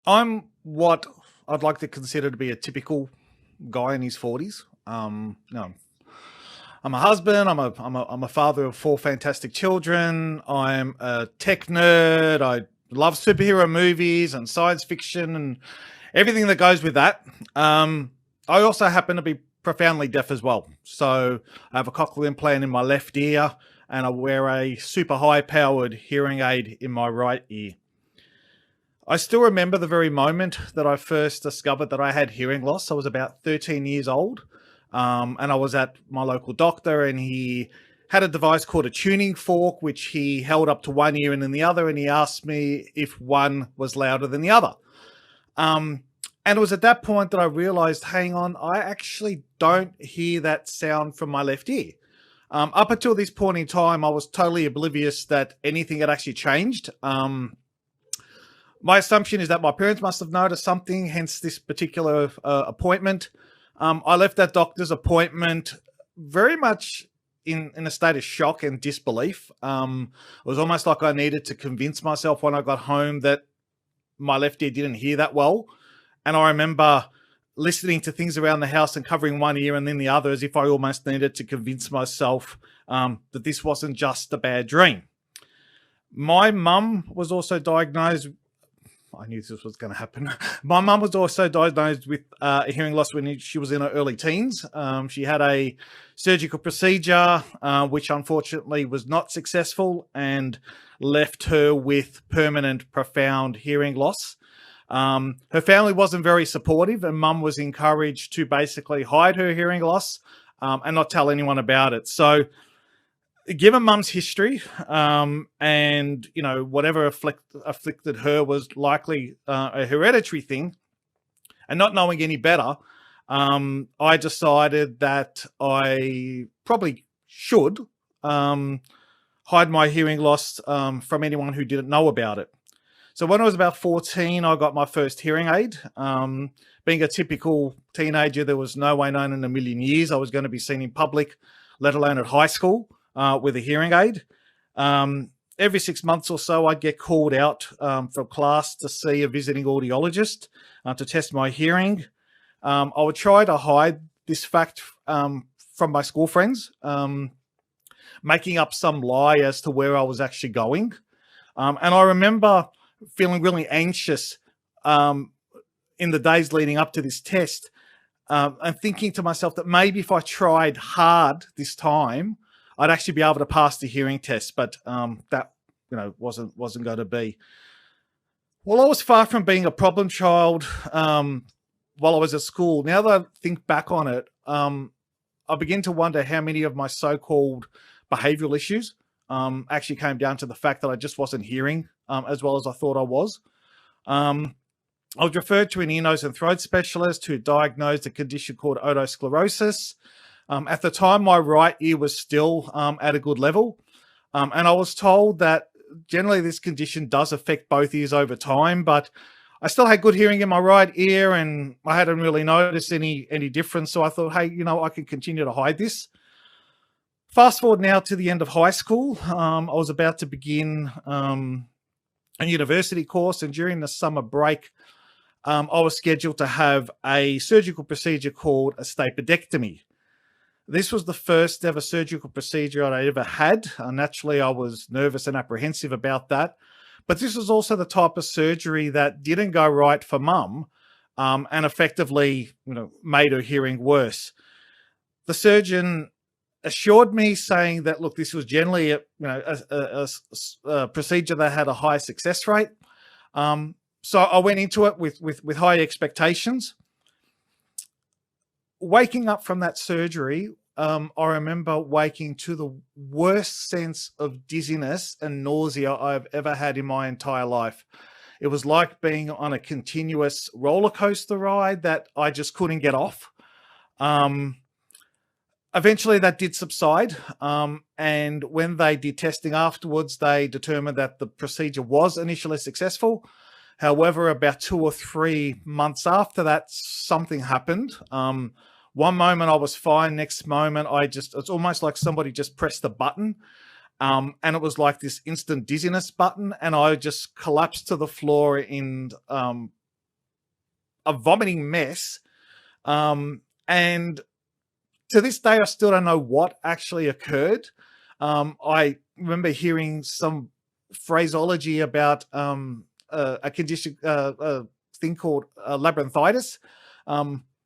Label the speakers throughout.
Speaker 1: I'm what I'd like to consider to be a typical guy in his 40s. I'm a husband. I'm a father of four fantastic children. I'm a tech nerd. I love superhero movies and science fiction and everything that goes with that. I also happen to be profoundly deaf as well. So I have a cochlear implant in my left ear, and I wear a super high powered hearing aid in my right ear. I still remember the very moment that I first discovered that I had hearing loss. I was about 13 years old, and I was at my local doctor, and he had a device called a tuning fork, which he held up to one ear and then the other, and he asked me if one was louder than the other. Um, and it was at that point that I realized, hang on, I actually don't hear that sound from my left ear. Up until this point in time, I was totally oblivious that anything had actually changed. My assumption is that my parents must have noticed something, hence this particular appointment. I left that doctor's appointment very much in a state of shock and disbelief. It was almost like I needed to convince myself when I got home that my left ear didn't hear that well. And I remember listening to things around the house and covering one ear and then the other, as if I almost needed to convince myself that this wasn't just a bad dream. My mum was also diagnosed. I knew this was going to happen. My mum was also diagnosed with a hearing loss when she was in her early teens. She had a surgical procedure, which unfortunately was not successful and left her with permanent, profound hearing loss. Her family wasn't very supportive, and mum was encouraged to basically hide her hearing loss and not tell anyone about it. So, given mum's history, and whatever afflicted her was likely a hereditary thing, and not knowing any better, I decided that I probably should hide my hearing loss from anyone who didn't know about it. So when I was about 14, I got my first hearing aid. Being a typical teenager, there was no way known in a million years I was going to be seen in public, let alone at high school, with a hearing aid. Every 6 months or so, I'd get called out from class to see a visiting audiologist to test my hearing. I would try to hide this fact from my school friends, making up some lie as to where I was actually going. And I remember feeling really anxious in the days leading up to this test, and thinking to myself that maybe if I tried hard this time, I'd actually be able to pass the hearing test. But that wasn't going to be. Well, I was far from being a problem child while I was at school. Now that I think back on it, I begin to wonder how many of my so-called behavioral issues actually came down to the fact that I just wasn't hearing as well as I thought I was. I was referred to an ear, nose, and throat specialist who diagnosed a condition called otosclerosis. At the time, my right ear was still at a good level. And I was told that generally this condition does affect both ears over time, but I still had good hearing in my right ear and I hadn't really noticed any difference. So I thought, hey, I can continue to hide this. Fast forward now to the end of high school. I was about to begin a university course, and during the summer break, I was scheduled to have a surgical procedure called a stapedectomy. This was the first ever surgical procedure I ever had. Naturally, I was nervous and apprehensive about that. But this was also the type of surgery that didn't go right for mum, and effectively, made her hearing worse. The surgeon assured me, saying that, look, this was generally a procedure that had a high success rate. So I went into it with high expectations. Waking up from that surgery, I remember waking to the worst sense of dizziness and nausea I've ever had in my entire life. It was like being on a continuous roller coaster ride that I just couldn't get off. Eventually, that did subside. And when they did testing afterwards, they determined that the procedure was initially successful. However, about 2 or 3 months after that, something happened. One moment I was fine. Next moment, it's almost like somebody just pressed the button. And it was like this instant dizziness button. And I just collapsed to the floor in a vomiting mess. And to this day, I still don't know what actually occurred. I remember hearing some phraseology about a condition, a thing called labyrinthitis.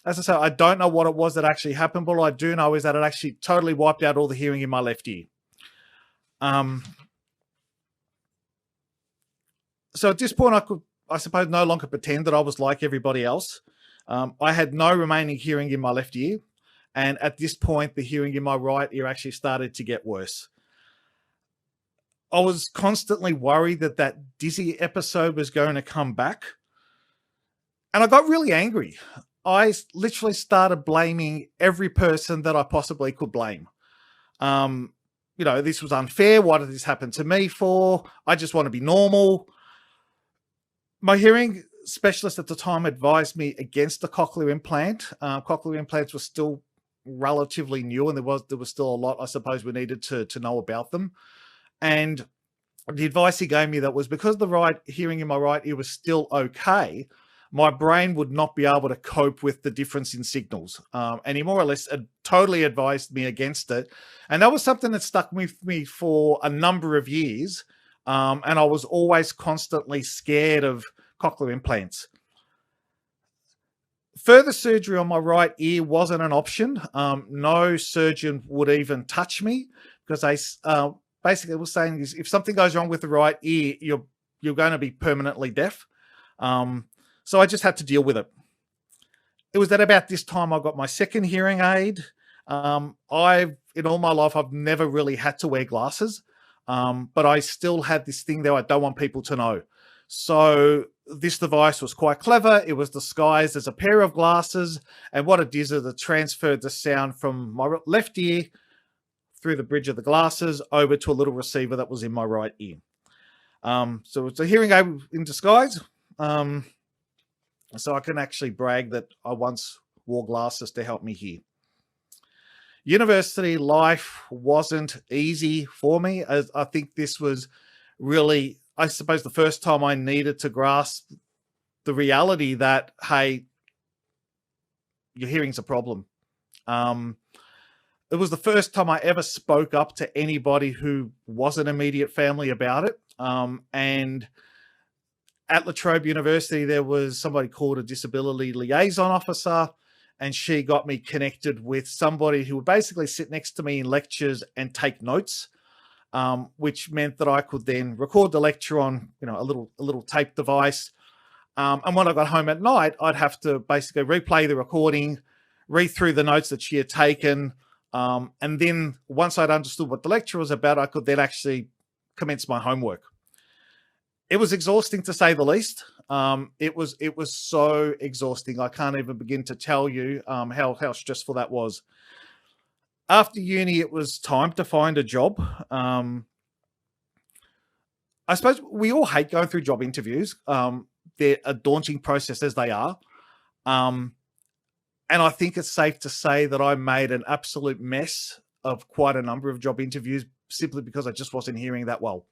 Speaker 1: As I say, I don't know what it was that actually happened, but all I do know is that it actually totally wiped out all the hearing in my left ear. So at this point, I could, I suppose, no longer pretend that I was like everybody else. I had no remaining hearing in my left ear. And at this point, the hearing in my right ear actually started to get worse. I was constantly worried that that dizzy episode was going to come back. And I got really angry. I literally started blaming every person that I possibly could blame. This was unfair. Why did this happen to me for? I just want to be normal. My hearing specialist at the time advised me against the cochlear implant. Cochlear implants were still relatively new, and there was still a lot, I suppose, we needed to know about them. And the advice he gave me that was because the right hearing in my right ear was still okay, my brain would not be able to cope with the difference in signals. And he more or less totally advised me against it. And that was something that stuck with me for a number of years. And I was always constantly scared of cochlear implants. Further surgery on my right ear wasn't an option. No surgeon would even touch me because they basically was saying is if something goes wrong with the right ear, you're going to be permanently deaf. So I just had to deal with it. It was at about this time I got my second hearing aid. In all my life, I've never really had to wear glasses, but I still had this thing there I don't want people to know. So this device was quite clever. It was disguised as a pair of glasses, and what it did is it transferred the sound from my left ear through the bridge of the glasses over to a little receiver that was in my right ear. So it's a hearing aid in disguise. So I can actually brag that I once wore glasses to help me hear. University life wasn't easy for me, as I think this was really, I suppose, the first time I needed to grasp the reality that, hey, your hearing's a problem. It was the first time I ever spoke up to anybody who was an immediate family about it. And at La Trobe University, there was somebody called a disability liaison officer, and she got me connected with somebody who would basically sit next to me in lectures and take notes, which meant that I could then record the lecture on, a little tape device. And when I got home at night, I'd have to basically replay the recording, read through the notes that she had taken. And then once I'd understood what the lecture was about, I could then actually commence my homework. It was exhausting, to say the least. It was so exhausting. I can't even begin to tell you how stressful that was. After uni, it was time to find a job. I suppose we all hate going through job interviews. They're a daunting process as they are. And I think it's safe to say that I made an absolute mess of quite a number of job interviews simply because I just wasn't hearing that well.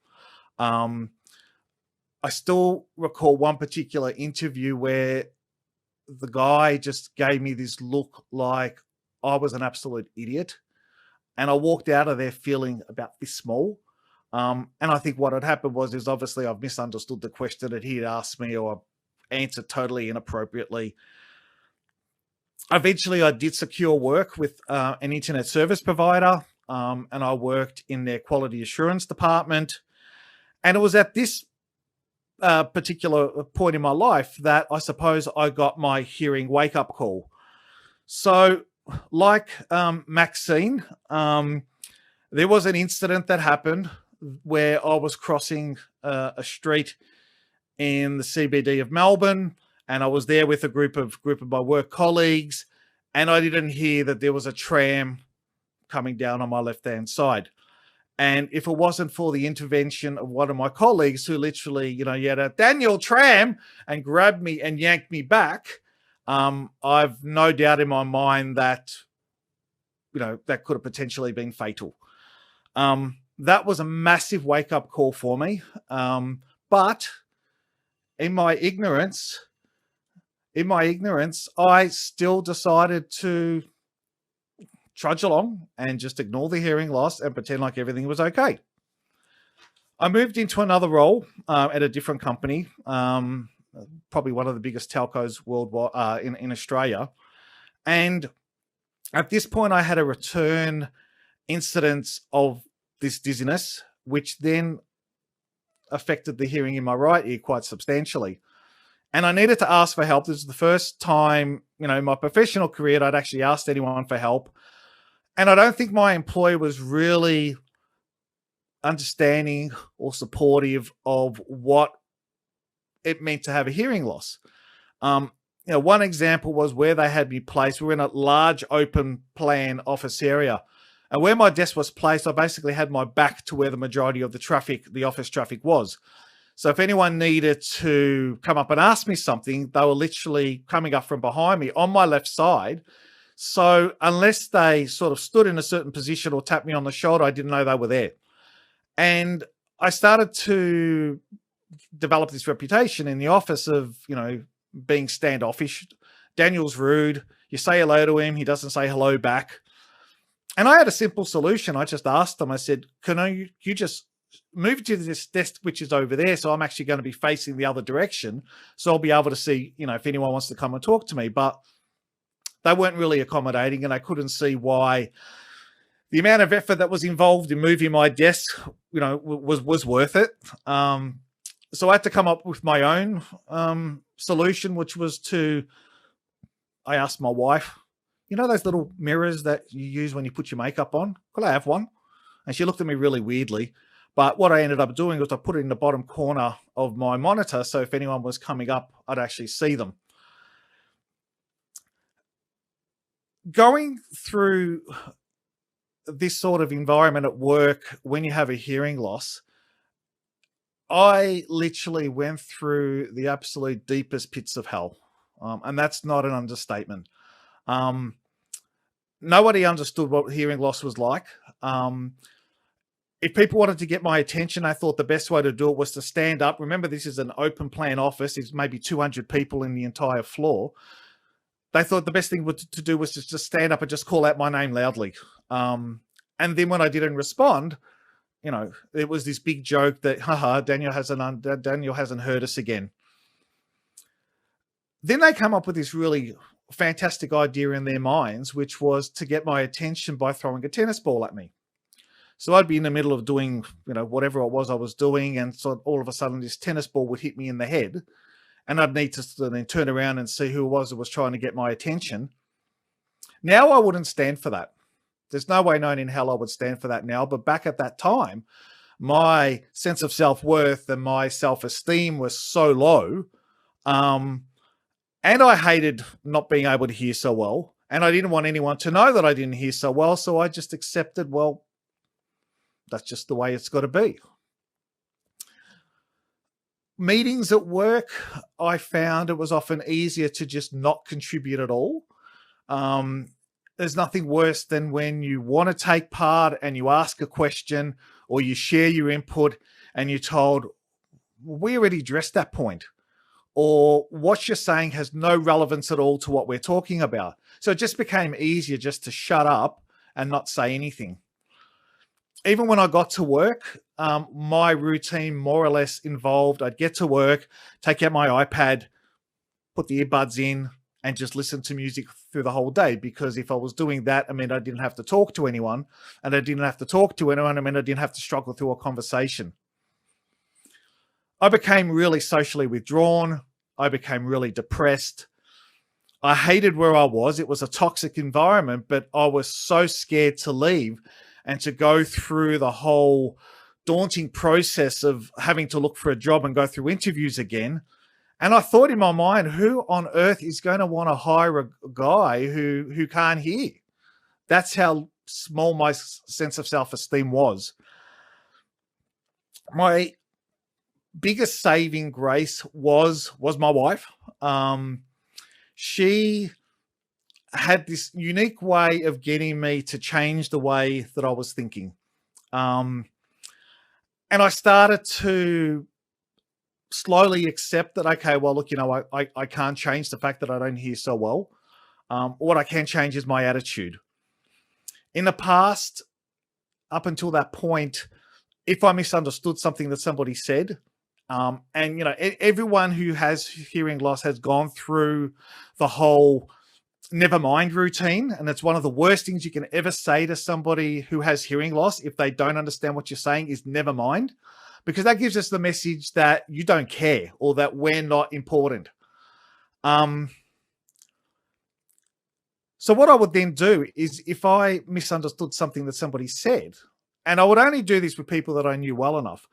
Speaker 1: I still recall one particular interview where the guy just gave me this look like I was an absolute idiot. And I walked out of there feeling about this small. And I think what had happened is obviously I've misunderstood the question that he had asked me, or answered totally inappropriately. Eventually, I did secure work with an internet service provider, and I worked in their quality assurance department. And it was at this particular point in my life that I suppose I got my hearing wake-up call. So, like Maxine, there was an incident that happened where I was crossing a street in the CBD of Melbourne, and I was there with a group of my work colleagues, and I didn't hear that there was a tram coming down on my left-hand side. And if it wasn't for the intervention of one of my colleagues who literally, yelled out, "Daniel, tram," and grabbed me and yanked me back, I've no doubt in my mind that, that could have potentially been fatal. That was a massive wake-up call for me. But in my ignorance, in my ignorance, I still decided to trudge along and just ignore the hearing loss and pretend like everything was okay. I moved into another role at a different company, probably one of the biggest telcos worldwide in Australia. And at this point, I had a return incidence of this dizziness, which then affected the hearing in my right ear quite substantially. And I needed to ask for help. This is the first time, in my professional career, that I'd actually asked anyone for help. And I don't think my employer was really understanding or supportive of what it meant to have a hearing loss. One example was where they had me placed. We were in a large open plan office area. And where my desk was placed, I basically had my back to where the majority of the office traffic was. So if anyone needed to come up and ask me something, they were literally coming up from behind me on my left side. So unless they sort of stood in a certain position or tapped me on the shoulder, I didn't know they were there. And I started to develop this reputation in the office of, being standoffish. Daniel's rude. You say hello to him, he doesn't say hello back. And I had a simple solution. I just asked them, I said, can you just move to this desk, which is over there. So I'm actually going to be facing the other direction. So I'll be able to see, if anyone wants to come and talk to me. But they weren't really accommodating, and I couldn't see why the amount of effort that was involved in moving my desk, was worth it. So I had to come up with my own solution, which was I asked my wife, those little mirrors that you use when you put your makeup on? Could I have one? And she looked at me really weirdly. But what I ended up doing was I put it in the bottom corner of my monitor. So if anyone was coming up, I'd actually see them. Going through this sort of environment at work when you have a hearing loss, I literally went through the absolute deepest pits of hell. And that's not an understatement. Nobody understood what hearing loss was like. If people wanted to get my attention, I thought the best way to do it was to stand up. Remember, this is an open plan office. There's maybe 200 people in the entire floor. They thought the best thing to do was just stand up and just call out my name loudly. And then when I didn't respond, it was this big joke that, haha, Daniel hasn't heard us again. Then they come up with this really fantastic idea in their minds, which was to get my attention by throwing a tennis ball at me. So I'd be in the middle of doing, whatever it was I was doing, and so all of a sudden this tennis ball would hit me in the head, and I'd need to then turn around and see who it was that was trying to get my attention. Now I wouldn't stand for that. There's no way known in hell I would stand for that now, but back at that time, my sense of self-worth and my self-esteem was so low, and I hated not being able to hear so well, and I didn't want anyone to know that I didn't hear so well, so I just accepted, well, that's just the way it's got to be. Meetings at work, I found it was often easier to just not contribute at all. There's nothing worse than when you want to take part and you ask a question or you share your input and you're told, we already addressed that point, or what you're saying has no relevance at all to what we're talking about. So it just became easier just to shut up and not say anything. Even when I got to work, my routine more or less involved, I'd get to work, take out my iPad, put the earbuds in, and just listen to music through the whole day. Because if I was doing that, I mean, I didn't have to talk to anyone. And I didn't have to talk to anyone, I mean, I didn't have to struggle through a conversation. I became really socially withdrawn. I became really depressed. I hated where I was. It was a toxic environment, but I was so scared to leave and to go through the whole daunting process of having to look for a job and go through interviews again. And I thought in my mind, who on earth is going to want to hire a guy who can't hear? That's how small my sense of self-esteem was. My biggest saving grace was my wife. She had this unique way of getting me to change the way that I was thinking. And I started to slowly accept that, okay, well, look, I can't change the fact that I don't hear so well. What I can change is my attitude. In the past, up until that point, if I misunderstood something that somebody said, and everyone who has hearing loss has gone through the whole never mind routine, and it's one of the worst things you can ever say to somebody who has hearing loss if they don't understand what you're saying is never mind, because that gives us the message that you don't care or that we're not important. So what I would then do is, if I misunderstood something that somebody said, and I would only do this with people that I knew well enough,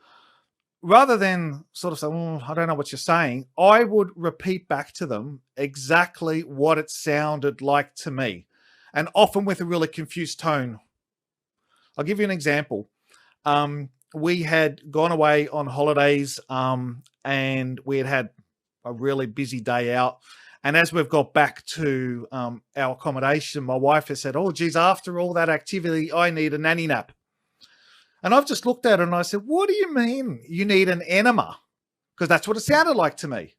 Speaker 1: rather than sort of say, I don't know what you're saying, I would repeat back to them exactly what it sounded like to me, and often with a really confused tone. I'll give you an example. We had gone away on holidays, and we had a really busy day out. And as we've got back to our accommodation, my wife has said, oh, geez, after all that activity, I need a nanny nap. And I've just looked at her and I said, what do you mean you need an enema? Because that's what it sounded like to me.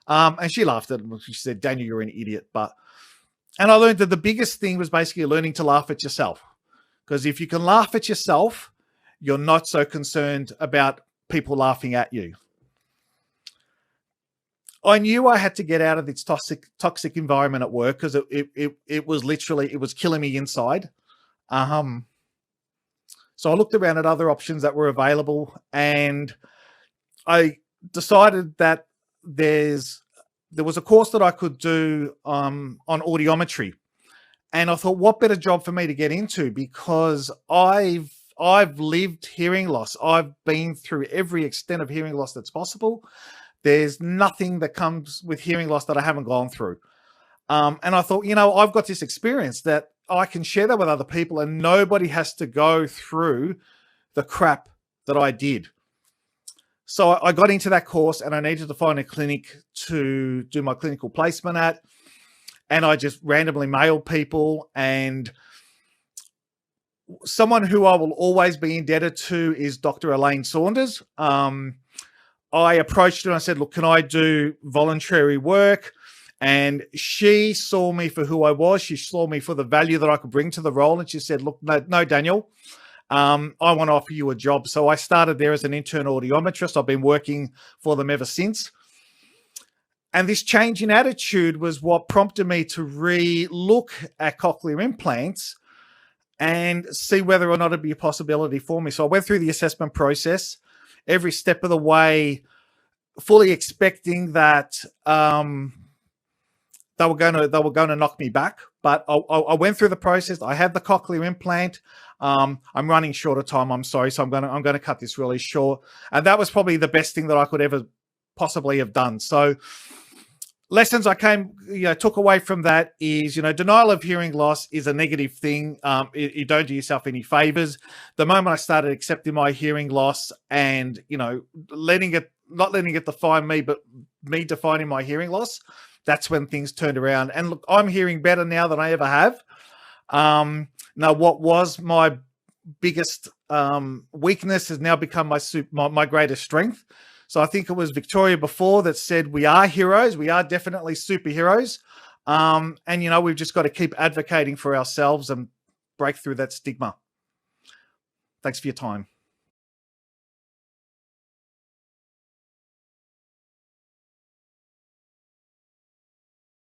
Speaker 1: And she laughed at it. She said, Daniel, you're an idiot. And I learned that the biggest thing was basically learning to laugh at yourself. Because if you can laugh at yourself, you're not so concerned about people laughing at you. I knew I had to get out of this toxic environment at work, because it was literally, it was killing me inside. So I looked around at other options that were available, and I decided that there was a course that I could do on audiometry. And I thought, what better job for me to get into, because I've lived hearing loss. I've been through every extent of hearing loss that's possible. There's nothing that comes with hearing loss that I haven't gone through. And I thought, I've got this experience that I can share that with other people, and nobody has to go through the crap that I did. So I got into that course, and I needed to find a clinic to do my clinical placement at. And I just randomly mailed people, and someone who I will always be indebted to is Dr. Elaine Saunders. I approached her and I said, look, can I do voluntary work? And she saw me for who I was. She saw me for the value that I could bring to the role. And she said, look, no, Daniel, I want to offer you a job. So I started there as an intern audiometrist. I've been working for them ever since. And this change in attitude was what prompted me to re-look at cochlear implants and see whether or not it'd be a possibility for me. So I went through the assessment process every step of the way, fully expecting that they were going to knock me back. But I went through the process. I had the cochlear implant. I'm running short of time. I'm sorry, so I'm going to cut this really short. And that was probably the best thing that I could ever possibly have done. So lessons I took away from that is, denial of hearing loss is a negative thing. You don't do yourself any favors. The moment I started accepting my hearing loss and, not letting it define me, but me defining my hearing loss, that's when things turned around. And look, I'm hearing better now than I ever have. Now, what was my biggest weakness has now become my greatest strength. So I think it was Victoria before that said, we are heroes. We are definitely superheroes. And, we've just got to keep advocating for ourselves and break through that stigma. Thanks for your time.